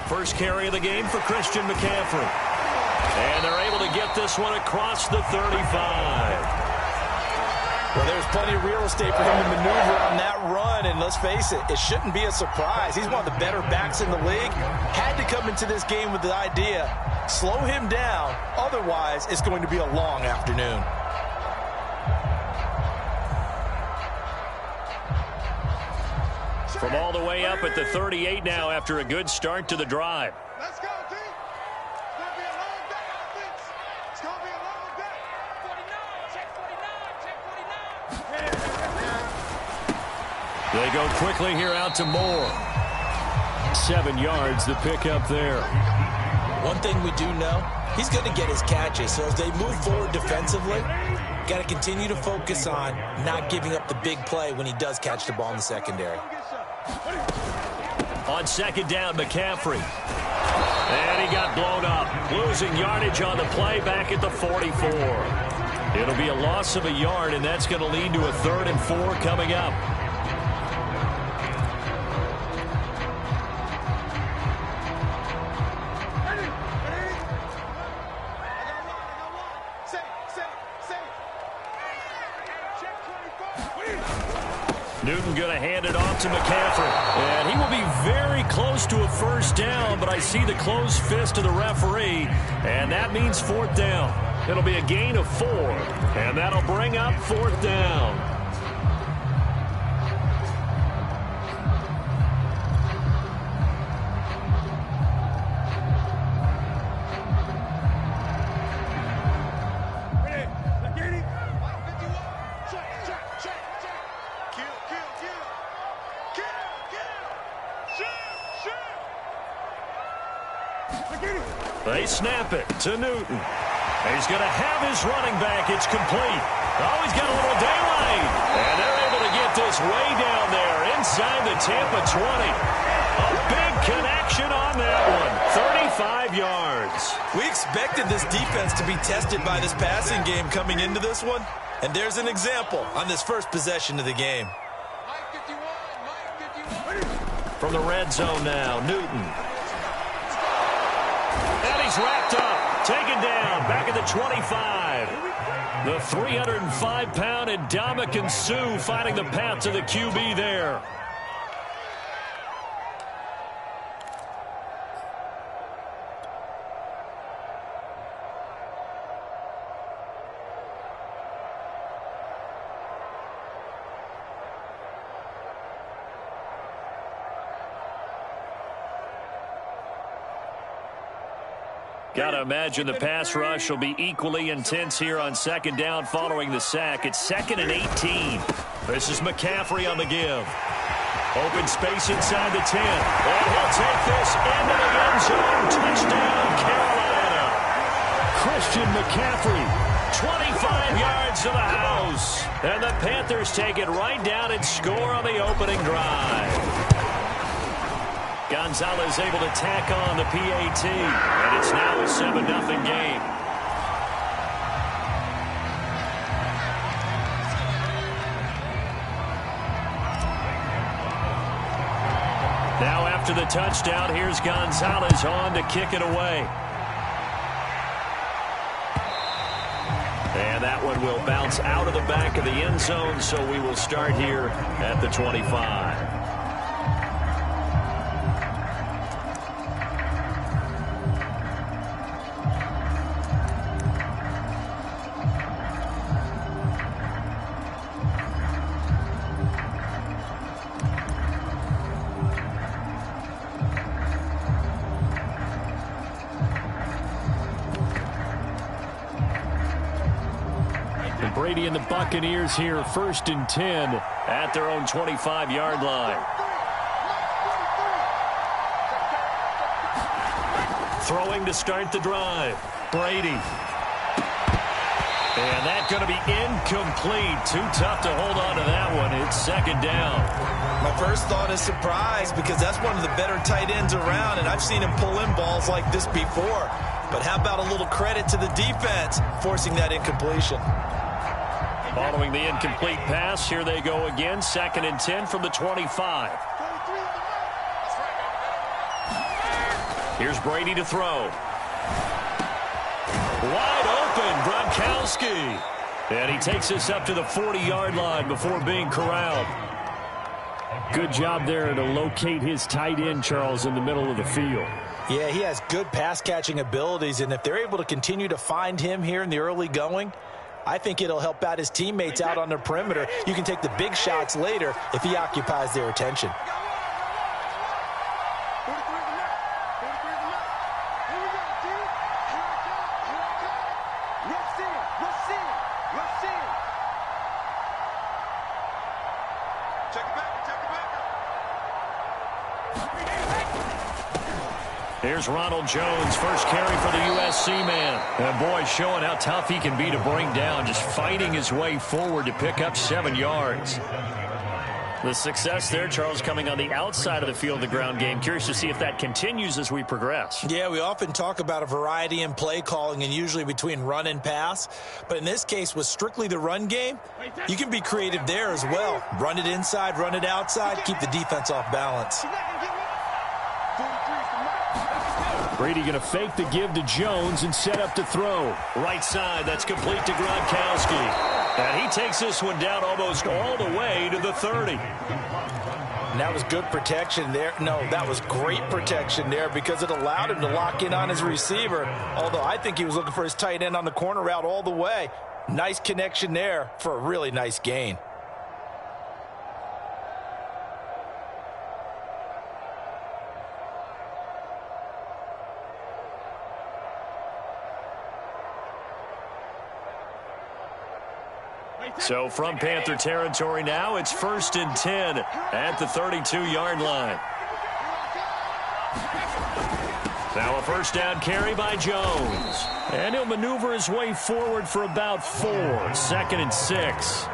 First carry of the game for Christian McCaffrey. And they're able to get this one across the 35. Well, there's plenty of real estate for him to maneuver on that run, and let's face it, it shouldn't be a surprise. He's one of the better backs in the league. Had to come into this game with the idea, slow him down, otherwise it's going to be a long afternoon. From all the way up at the 38 now after a good start to the drive. Let's go, team. It's going to be a long day, offense. It's going to be a long day. 49, check 49, check 49. They go quickly here out to Moore. 7 yards the pick up there. One thing we do know, he's going to get his catches. So as they move forward defensively, got to continue to focus on not giving up the big play when he does catch the ball in the secondary. On second down, McCaffrey. And he got blown up. Losing yardage on the play back at the 44. It'll be a loss of a yard, and that's going to lead to a 3rd and 4 coming up. Newton going to hand it off to McCaffrey. And he will be very close to a first down, but I see the closed fist of the referee, and that means 4th down. It'll be a gain of 4, and that'll bring up 4th down. They snap it to Newton. He's going to have his running back. It's complete. Oh, he's got a little daylight. And they're able to get this way down there inside the Tampa 20. A big connection on that one. 35 yards. We expected this defense to be tested by this passing game coming into this one. And there's an example on this first possession of the game. From the red zone now, Newton. And he's wrapped up, taken down, back at the 25. The 305-pound Ndamukong Suh finding the path to the QB there. Got to imagine the pass rush will be equally intense here on second down following the sack. It's 2nd and 18. This is McCaffrey on the give. Open space inside the 10. And he'll take this into the end zone. Touchdown, Carolina. Christian McCaffrey, 25 yards to the house. And the Panthers take it right down and score on the opening drive. Gonzalez able to tack on the PAT, and it's now a 7-0 game. Now after the touchdown, here's Gonzalez on to kick it away. And that one will bounce out of the back of the end zone, so we will start here at the 25. Brady and the Buccaneers here, 1st and 10 at their own 25-yard line. Throwing to start the drive. Brady. And that's going to be incomplete. Too tough to hold on to that one. It's 2nd down. My first thought is surprise because that's one of the better tight ends around, and I've seen him pull in balls like this before. But how about a little credit to the defense forcing that incompletion? Following the incomplete pass, here they go again. 2nd and 10 from the 25. Here's Brady to throw. Wide open, Gronkowski. And he takes us up to the 40-yard line before being corralled. Good job there to locate his tight end, Charles, in the middle of the field. Yeah, he has good pass-catching abilities, and if they're able to continue to find him here in the early going, I think it'll help out his teammates out on the perimeter. You can take the big shots later if he occupies their attention. Here's Ronald Jones, first carry for the USC man. And boy, showing how tough he can be to bring down, just fighting his way forward to pick up 7 yards. The success there, Charles, coming on the outside of the field, the ground game. Curious to see if that continues as we progress. Yeah, we often talk about a variety in play calling and usually between run and pass. But in this case, with strictly the run game, you can be creative there as well. Run it inside, run it outside, keep the defense off balance. Brady going to fake the give to Jones and set up to throw. Right side, that's complete to Gronkowski. And he takes this one down almost all the way to the 30. And that was good protection there. No, that was great protection there because it allowed him to lock in on his receiver. Although I think he was looking for his tight end on the corner route all the way. Nice connection there for a really nice gain. So from Panther territory now, it's 1st and 10 at the 32-yard line. Now a first down carry by Jones. And he'll maneuver his way forward for about 4. 2nd and 6.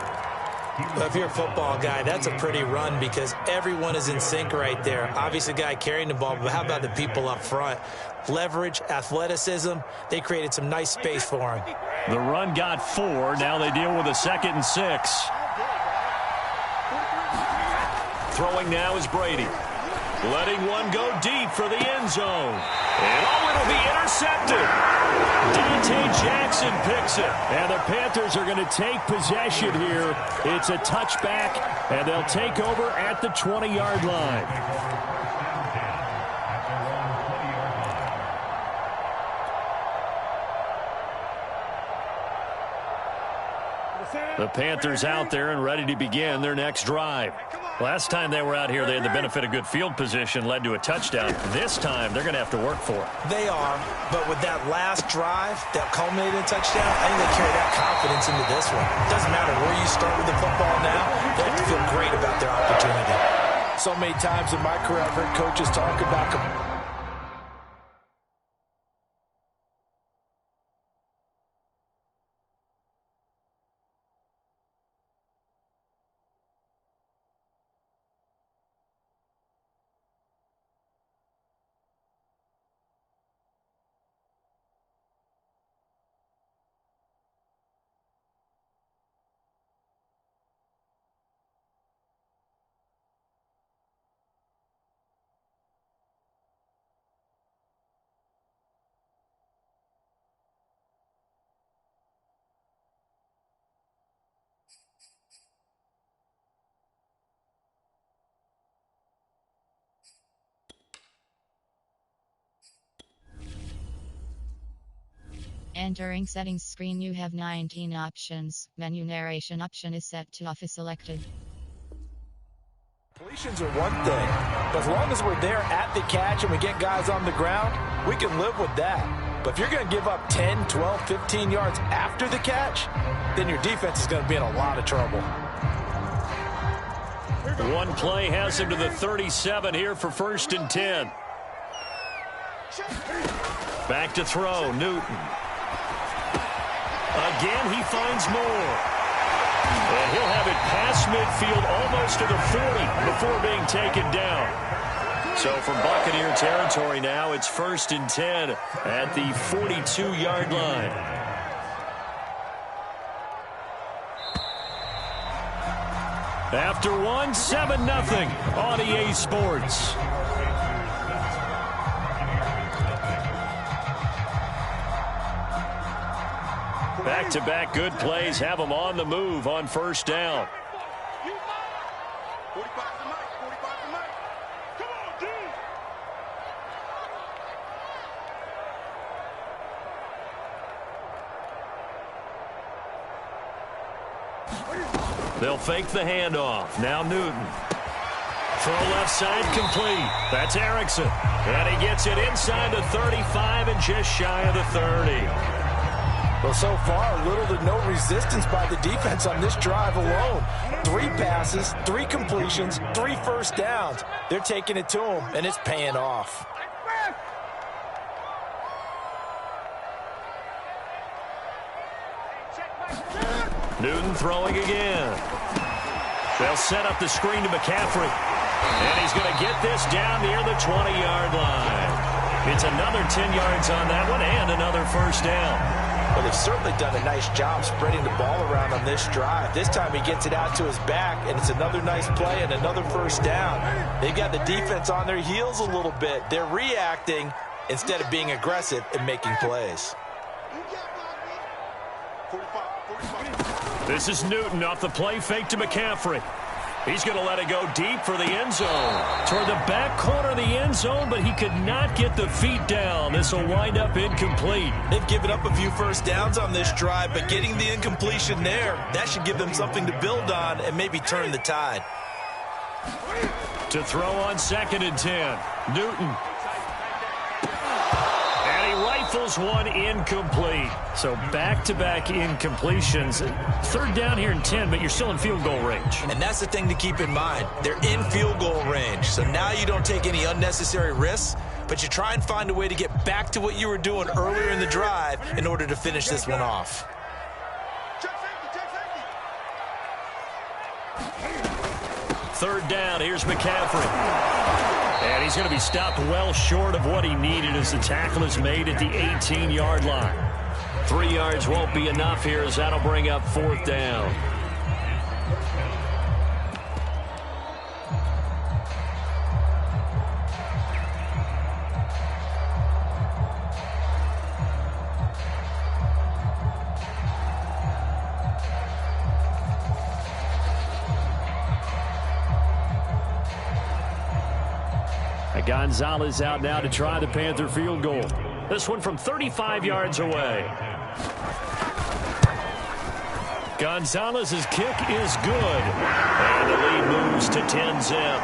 Well, if you're a football guy, that's a pretty run because everyone is in sync right there. Obviously, the guy carrying the ball, but how about the people up front? Leverage, athleticism, they created some nice space for him. The run got 4. Now they deal with a 2nd and 6. Throwing now is Brady. Letting one go deep for the end zone. And it'll be intercepted. Dante Jackson picks it. And the Panthers are going to take possession here. It's a touchback, and they'll take over at the 20-yard line. The Panthers out there and ready to begin their next drive. Last time they were out here, they had the benefit of good field position, led to a touchdown. This time, they're going to have to work for it. They are, but with that last drive that culminated in a touchdown, I think they carry that confidence into this one. It doesn't matter where you start with the football now, they have to feel great about their opportunity. So many times in my career, I've heard coaches talk about Entering settings screen, you have 19 options. Menu narration option is set to off is selected. completions are one thing, but as long as we're there at the catch and we get guys on the ground, we can live with that. But if you're going to give up 10, 12, 15 yards after the catch, then your defense is going to be in a lot of trouble. One play has him to the 37 here for 1st and 10. Back to throw, Newton. Again, he finds more. And he'll have it past midfield almost to the 40 before being taken down. So from Buccaneer territory now, it's 1st and 10 at the 42-yard line. After one, 7-0 on EA Sports. Back-to-back good plays have them on the move on first down. 45 to Mike. 45 to Mike. Come on, dude. They'll fake the handoff. Now Newton. Throw left side complete. That's Erickson. And he gets it inside the 35 and just shy of the 30. Well, so far, little to no resistance by the defense on this drive alone. 3 passes, 3 completions, 3 first downs. They're taking it to him, and it's paying off. Newton throwing again. They'll set up the screen to McCaffrey. And he's going to get this down near the 20-yard line. It's another 10 yards on that one and another first down. Well, they've certainly done a nice job spreading the ball around on this drive. This time he gets it out to his back, and it's another nice play and another first down. They've got the defense on their heels a little bit. They're reacting instead of being aggressive and making plays. This is Newton off the play fake to McCaffrey. He's going to let it go deep for the end zone. Toward the back corner of the end zone, but he could not get the feet down. This will wind up incomplete. They've given up a few first downs on this drive, but getting the incompletion there, that should give them something to build on and maybe turn the tide. To throw on 2nd and 10. Newton. And he rifles one incomplete. So back-to-back incompletions. 3rd down here and 10, but you're still in field goal range. And that's the thing to keep in mind. They're in field goal range. So now you don't take any unnecessary risks, but you try and find a way to get back to what you were doing earlier in the drive in order to finish this one off. 3rd down, here's McCaffrey. And he's going to be stopped well short of what he needed as the tackle is made at the 18-yard line. 3 yards won't be enough here as that'll bring up 4th down. Gonzalez out now to try the Panther field goal. This one from 35 yards away. Gonzalez's kick is good. And the lead moves to 10-zip.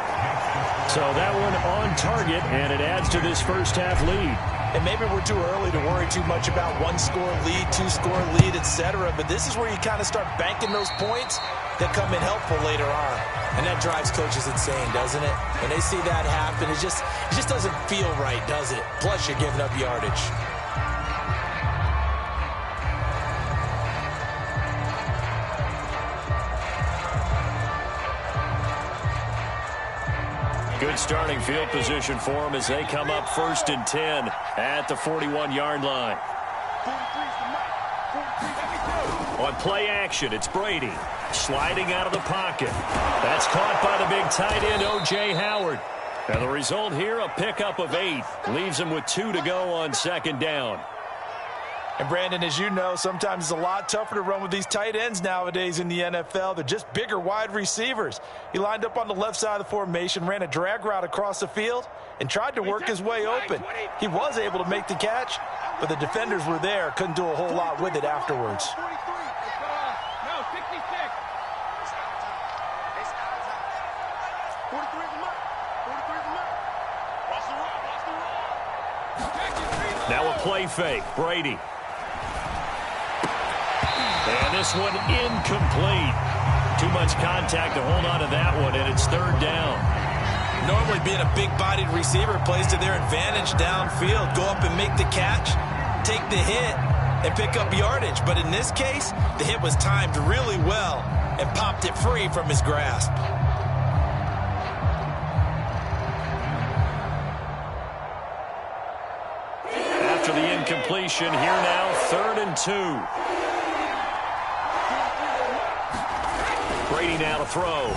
So that one on target, and it adds to this first half lead. And maybe we're too early to worry too much about 1-score lead, 2-score lead, etc. But this is where you kind of start banking those points that come in helpful later on. And that drives coaches insane, doesn't it? When they see that happen, it just doesn't feel right, does it? Plus, you're giving up yardage. Good starting field position for them as they come up 1st and 10 at the 41-yard line. On play action, it's Brady sliding out of the pocket. That's caught by the big tight end, O.J. Howard. And the result here, a pickup of 8. Leaves him with 2 to go on 2nd down. And, Brandon, as you know, sometimes it's a lot tougher to run with these tight ends nowadays in the NFL. They're just bigger wide receivers. He lined up on the left side of the formation, ran a drag route across the field, and tried to work his way open. He was able to make the catch, but the defenders were there, couldn't do a whole lot with it afterwards. Now a play fake, Brady. And this one incomplete. Too much contact to hold on to that one, and it's 3rd down. Normally being a big-bodied receiver plays to their advantage downfield. Go up and make the catch, take the hit, and pick up yardage. But in this case, the hit was timed really well and popped it free from his grasp. After the incompletion, here now, 3rd and 2. Brady now to throw.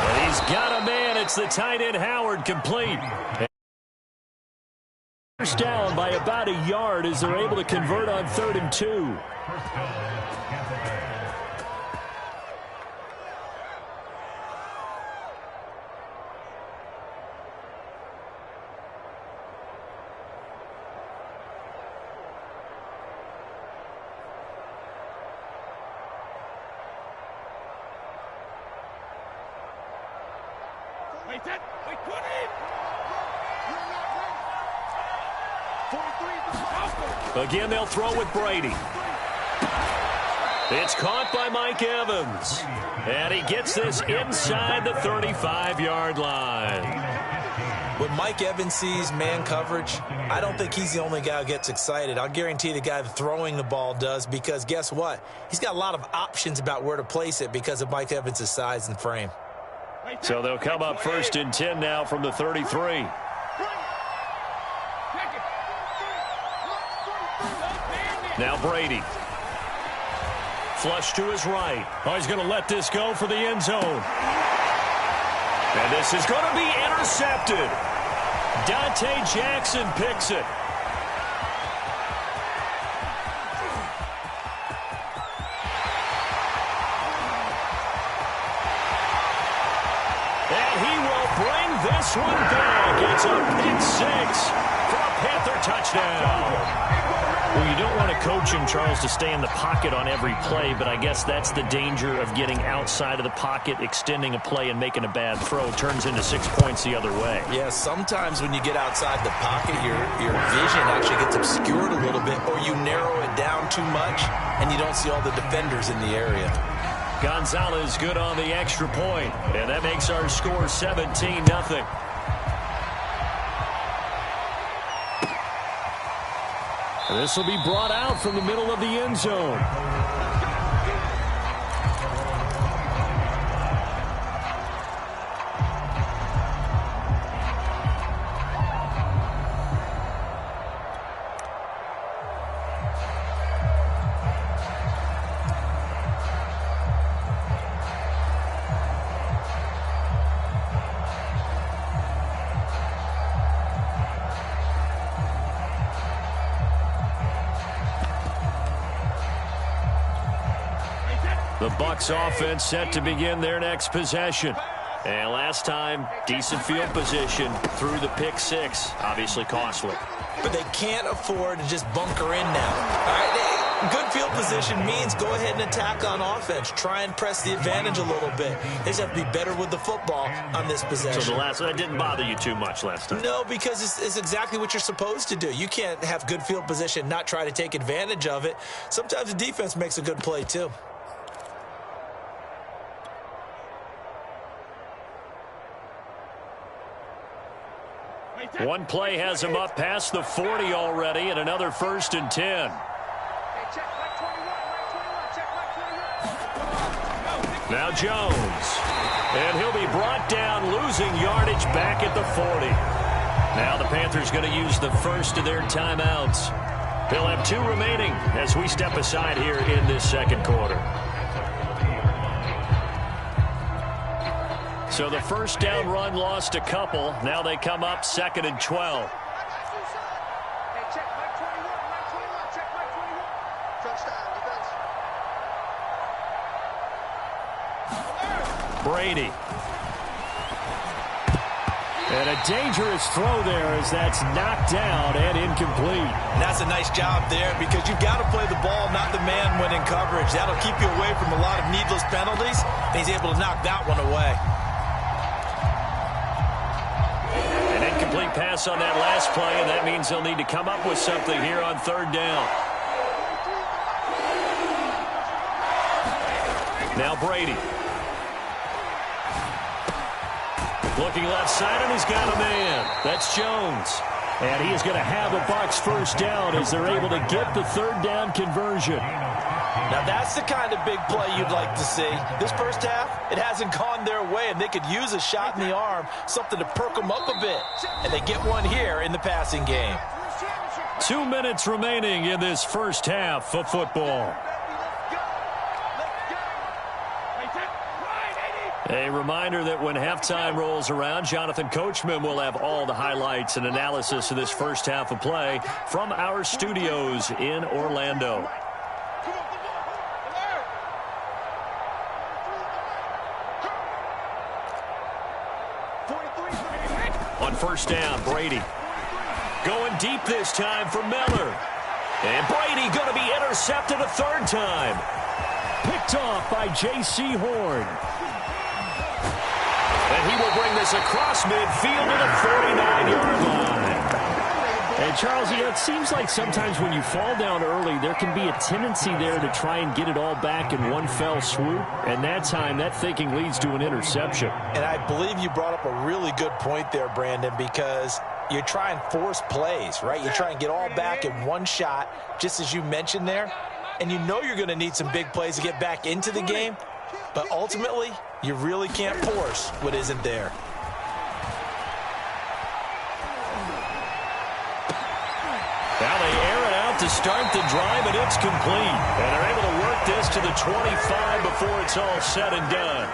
And he's got a man. It's the tight end, Howard, complete. First down by about a yard as they're able to convert on 3rd and 2. Again, they'll throw with Brady. It's caught by Mike Evans. And he gets this inside the 35-yard line. When Mike Evans sees man coverage, I don't think he's the only guy who gets excited. I'll guarantee the guy throwing the ball does, because guess what? He's got a lot of options about where to place it because of Mike Evans' size and frame. So they'll come up 1st and 10 now from the 33. Now Brady. Flush to his right. Oh, he's going to let this go for the end zone. And this is going to be intercepted. Dante Jackson picks it. And he will bring this one back. It's a pick six for a Panther touchdown. Well, you don't want to coach him, Charles, to stay in the pocket on every play, but I guess that's the danger of getting outside of the pocket, extending a play, and making a bad throw. It turns into 6 points the other way. Yeah, sometimes when you get outside the pocket, your vision actually gets obscured a little bit, or you narrow it down too much, and you don't see all the defenders in the area. Gonzalez good on the extra point, and that makes our score 17-0. This will be brought out from the middle of the end zone. The Bucs offense set to begin their next possession. And last time, decent field position through the pick six. Obviously costly. But they can't afford to just bunker in now. All right, good field position means go ahead and attack on offense. Try and press the advantage a little bit. They just have to be better with the football on this possession. So that didn't bother you too much last time? No, because it's exactly what you're supposed to do. You can't have good field position, not try to take advantage of it. Sometimes the defense makes a good play too. One play has him up past the 40 already, and another 1st and 10. Now Jones. And he'll be brought down, losing yardage back at the 40. Now the Panthers going to use the first of their timeouts. They'll have 2 remaining as we step aside here in this second quarter. So the first down run lost a couple. Now they come up 2nd and 12. Brady. And a dangerous throw there as that's knocked down and incomplete. And that's a nice job there because you've got to play the ball, not the man when in coverage. That'll keep you away from a lot of needless penalties. And he's able to knock that one away. Incomplete pass on that last play, and that means they'll need to come up with something here on 3rd down. Now Brady. Looking left side, and he's got a man. That's Jones. And he is going to have a Bucs first down as they're able to get the 3rd down conversion. Now that's the kind of big play you'd like to see. This first half, it hasn't gone their way, and they could use a shot in the arm, something to perk them up a bit. And they get one here in the passing game. 2 minutes remaining in this first half of football. A reminder that when halftime rolls around, Jonathan Coachman will have all the highlights and analysis of this first half of play from our studios in Orlando. On first down, Brady. Going deep this time for Miller. And Brady going to be intercepted a third time. Picked off by J.C. Horn. And he will bring this across midfield to the 49-yard line. And, Charles, you know, it seems like sometimes when you fall down early, there can be a tendency there to try and get it all back in one fell swoop. And that time, that thinking leads to an interception. And I believe you brought up a really good point there, Brandon, because you try and force plays, right? You try and get all back in one shot, just as you mentioned there. And you know you're going to need some big plays to get back into the game. But ultimately, you really can't force what isn't there. Now they air it out to start the drive, and it's complete. And they're able to work this to the 25 before it's all said and done.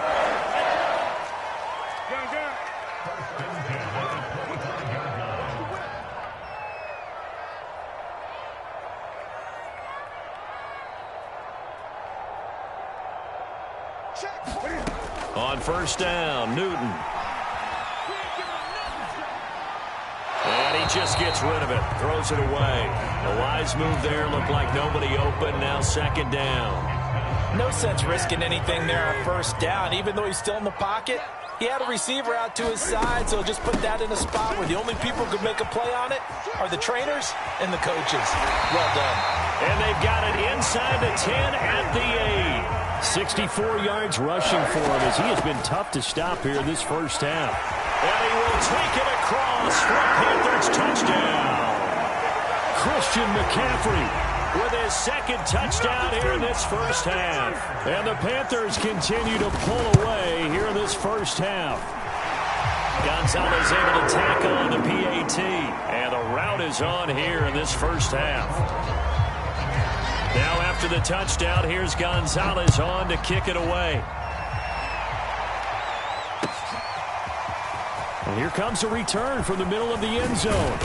On first down, Newton. And he just gets rid of it, throws it away. A wise move there, looked like nobody open, now second down. No sense risking anything there on first down. Even though he's still in the pocket, he had a receiver out to his side, so just put that in a spot where the only people who could make a play on it are the trainers and the coaches. Well done. And they've got it inside the 10 at the 8. 64 yards rushing for him as he has been tough to stop here this first half. And he will take it across for a Panthers touchdown. Christian McCaffrey with his second touchdown here in this first half. And the Panthers continue to pull away here in this first half. Gonzalez able to tackle on the PAT. And the route is on here in this first half. Now after the touchdown, here's Gonzalez on to kick it away. And here comes a return from the middle of the end zone.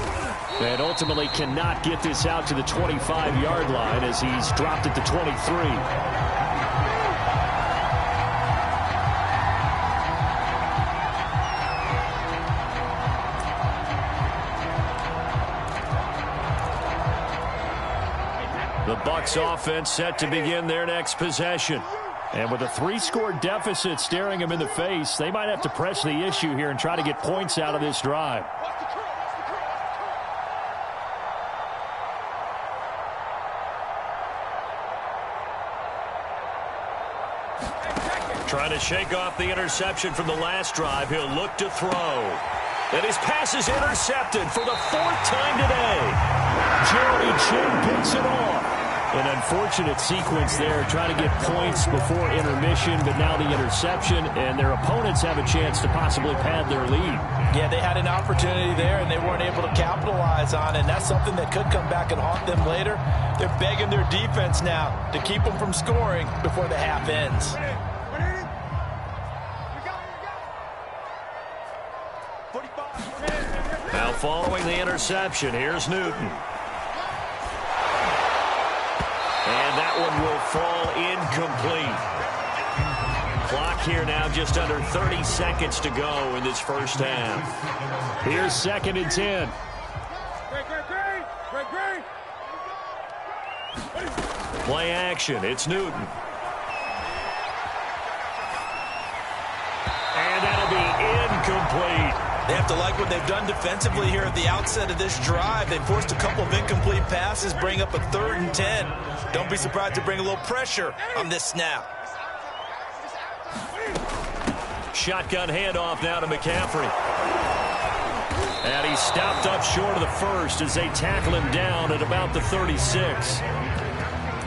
And ultimately cannot get this out to the 25-yard line as he's dropped it to 23. The Bucs offense set to begin their next possession. And with a 3-score deficit staring them in the face, they might have to press the issue here and try to get points out of this drive. Trying to shake off the interception from the last drive. He'll look to throw. And his pass is intercepted for the 4th time today. Jeremy Chin picks it off. An unfortunate sequence there, trying to get points before intermission, but now the interception, and their opponents have a chance to possibly pad their lead. Yeah, they had an opportunity there, and they weren't able to capitalize on it, and that's something that could come back and haunt them later. They're begging their defense now to keep them from scoring before the half ends. Now following the interception, here's Newton. And that one will fall incomplete. Clock here now just under 30 seconds to go in this first half. Here's 2nd and 10. Play action. It's Newton. And that'll be incomplete. They have to like what they've done defensively here at the outset of this drive. They forced a couple of incomplete passes, bring up a 3rd and 10. Don't be surprised to bring a little pressure on this snap. Shotgun handoff now to McCaffrey. And he's stopped up short of the first as they tackle him down at about the 36.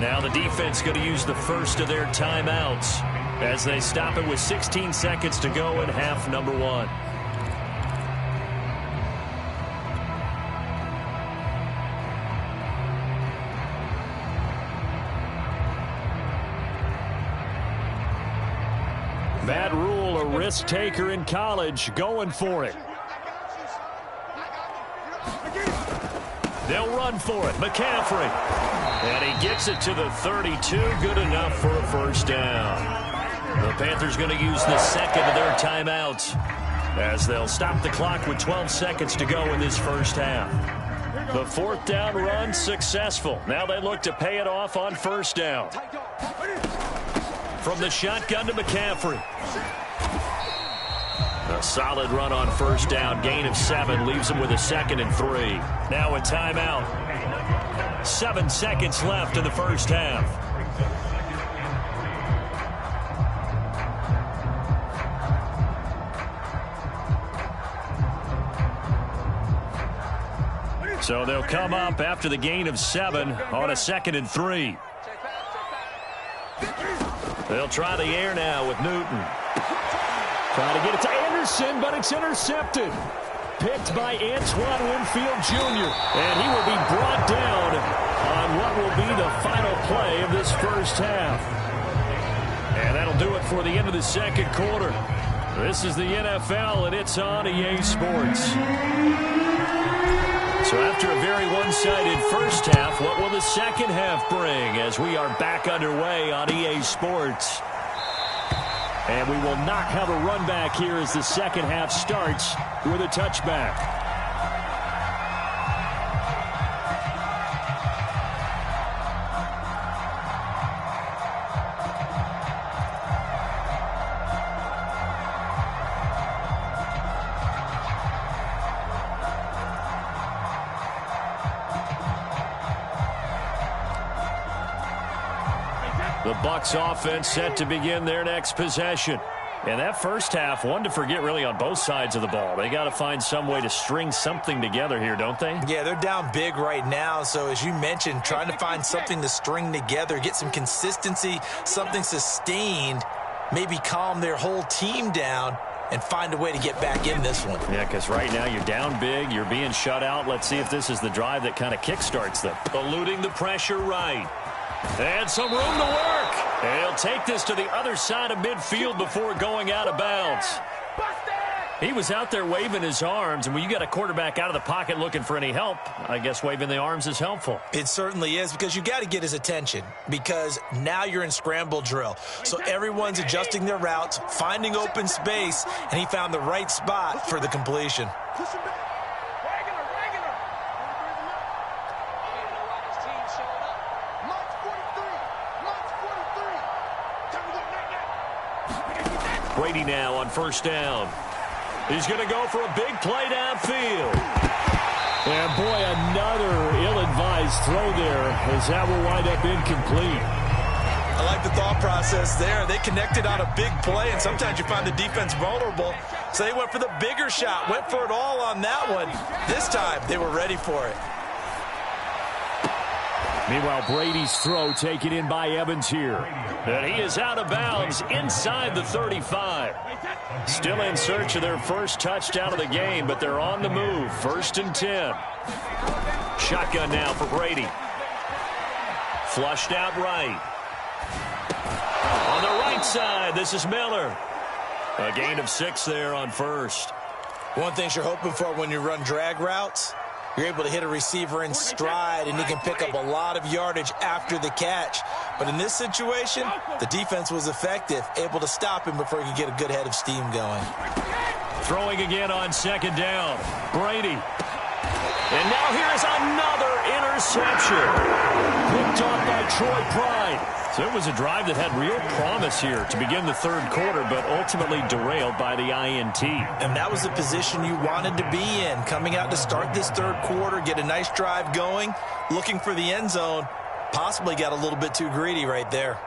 Now the defense going to use the first of their timeouts as they stop it with 16 seconds to go in half number 1. Matt Rule a risk taker in college, going for it. They'll run for it. McCaffrey. And he gets it to the 32. Good enough for a first down. The Panthers going to use the second of their timeouts as they'll stop the clock with 12 seconds to go in this first half. The fourth down run successful. Now they look to pay it off on first down. From the shotgun to McCaffrey. A solid run on first down. Gain of 7 leaves him with a 2nd and 3. Now a timeout. 7 seconds left in the first half. So they'll come up after the gain of 7 on a 2nd and 3. They'll try the air now with Newton. Trying to get it to Anderson, but it's intercepted. Picked by Antoine Winfield Jr. And he will be brought down on what will be the final play of this first half. And that'll do it for the end of the second quarter. This is the NFL, and it's on EA Sports. So after a very one-sided first half, what will the second half bring as we are back underway on EA Sports? And we will not have a run back here as the second half starts with a touchback. The Bucs offense set to begin their next possession. And that first half, one to forget really on both sides of the ball. They got to find some way to string something together here, don't they? Yeah, they're down big right now. So as you mentioned, trying to find something to string together, get some consistency, something sustained, maybe calm their whole team down and find a way to get back in this one. Yeah, because right now you're down big, you're being shut out. Let's see if this is the drive that kind of kickstarts them. Eluding the pressure right. And some room to work. And he'll take this to the other side of midfield before going out of bounds. He was out there waving his arms, and when you got a quarterback out of the pocket looking for any help, I guess waving the arms is helpful. It certainly is, because you got to get his attention, because now you're in scramble drill. So everyone's adjusting their routes, finding open space, and he found the right spot for the completion. Brady now on first down. He's going to go for a big play downfield. And boy, another ill-advised throw there as that will wind up incomplete. I like the thought process there. They connected on a big play, and sometimes you find the defense vulnerable. So they went for the bigger shot, went for it all on that one. This time, they were ready for it. Meanwhile, Brady's throw taken in by Evans here. And he is out of bounds inside the 35. Still in search of their first touchdown of the game, but they're on the move. 1st and 10. Shotgun now for Brady. Flushed out right. On the right side, this is Miller. A gain of 6 there on first. One thing you're hoping for when you run drag routes, you're able to hit a receiver in stride, and he can pick up a lot of yardage after the catch. But in this situation, the defense was effective, able to stop him before he could get a good head of steam going. Throwing again on 2nd down. Brady. And now here's another interception. Picked off by Troy Pride. So it was a drive that had real promise here to begin the third quarter, but ultimately derailed by the INT. And that was the position you wanted to be in, coming out to start this third quarter, get a nice drive going, looking for the end zone, possibly got a little bit too greedy right there.